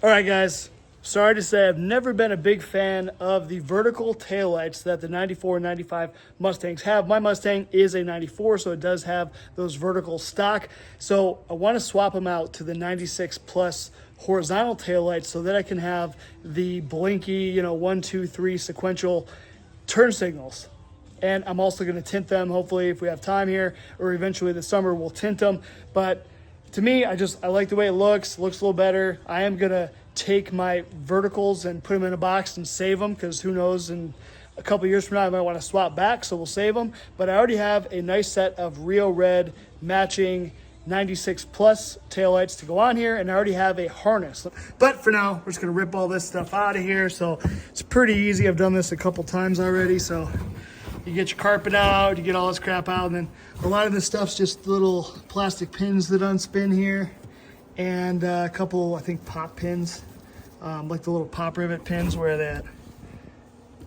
All right, guys. Sorry to say I've never been a big fan of the vertical taillights that the 94 and 95 Mustangs have. My Mustang is a 94, so it does have those vertical stock. So I want to swap them out to the 96 plus horizontal taillights so that I can have the blinky, 1, 2, 3 sequential turn signals. And I'm also going to tint them, hopefully, if we have time here, or eventually this summer we'll tint them. But to me, I like the way it looks. It looks a little better. I am going to take my verticals and put them in a box and save them, because who knows, in a couple years from now I might want to swap back, so we'll save them. But I already have a nice set of Rio Red matching 96 plus taillights to go on here, and I already have a harness. But for now, we're just going to rip all this stuff out of here. So it's pretty easy. I've done this a couple times already. So you get your carpet out, you get all this crap out, and then a lot of this stuff's just little plastic pins that unspin here, and a couple, I think, pop pins, like the little pop rivet pins where that,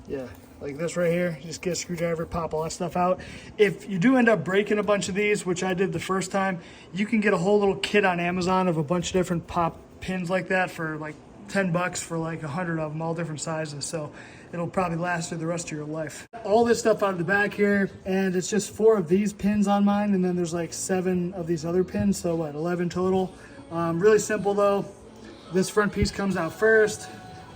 yeah, like this right here. You just get a screwdriver, pop all that stuff out. If you do end up breaking a bunch of these, which I did the first time, you can get a whole little kit on Amazon of a bunch of different pop pins like that for like $10 for like 100 of them, all different sizes. So it'll probably last through the rest of your life. All this stuff out of the back here, and it's just 4 of these pins on mine, and then there's like 7 of these other pins, so what, 11 total. Really simple though. This front piece comes out first,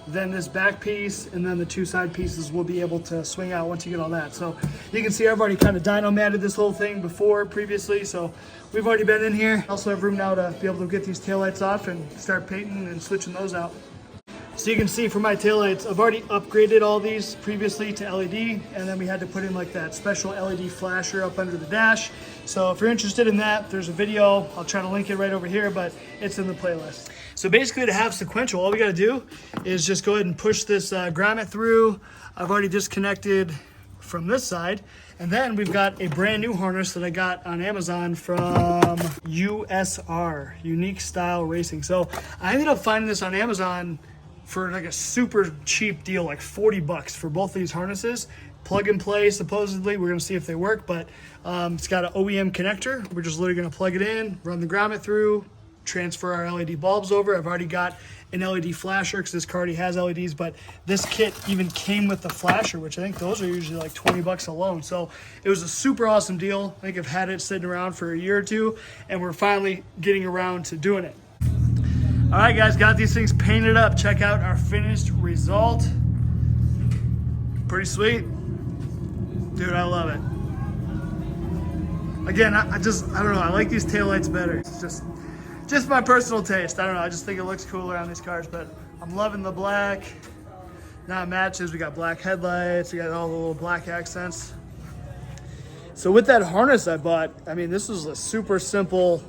then this back piece, and then the 2 side pieces will be able to swing out once you get all that. So you can see I've already kind of dyno-matted this whole thing previously, so we've already been in here. Also have room now to be able to get these taillights off and start painting and switching those out. So you can see for my taillights, I've already upgraded all these previously to LED, and then we had to put in like that special LED flasher up under the dash. So if you're interested in that, there's a video. I'll try to link it right over here, but it's in the playlist. So basically, to have sequential, all we got to do is just go ahead and push this grommet through. I've already disconnected from this side, and then we've got a brand new harness that I got on Amazon from USR, Unique Style Racing. So I ended up finding this on Amazon for like a super cheap deal, like $40 for both of these harnesses. Plug and play, supposedly. We're gonna see if they work, but it's got an OEM connector. We're just literally gonna plug it in, run the grommet through, transfer our LED bulbs over. I've already got an LED flasher because this car already has LEDs, but this kit even came with the flasher, which I think those are usually like $20 alone. So it was a super awesome deal. I think I've had it sitting around for a year or two, and we're finally getting around to doing it. All right, guys, got these things painted up. Check out our finished result. Pretty sweet. Dude, I love it. Again, I don't know. I like these taillights better. It's just my personal taste. I don't know. I just think it looks cooler on these cars, but I'm loving the black. Now it matches. We got black headlights. We got all the little black accents. So with that harness I bought, I mean, this was a super simple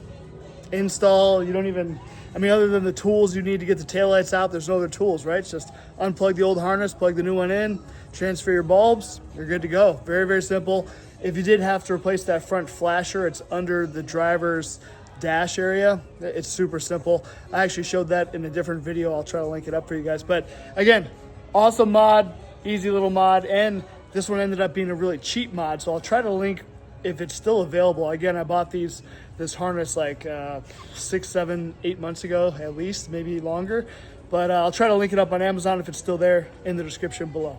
install. You don't even, other than the tools you need to get the taillights out, there's no other tools, right? It's just unplug the old harness, plug the new one in, transfer your bulbs, you're good to go. Very, very simple. If you did have to replace that front flasher, it's under the driver's dash area. It's super simple. I actually showed that in a different video. I'll try to link it up for you guys. But again, awesome mod, easy little mod, and this one ended up being a really cheap mod, so I'll try to link if it's still available. Again, I bought this harness like 6, 7, 8 months ago, at least, maybe longer. But I'll try to link it up on Amazon if it's still there in the description below.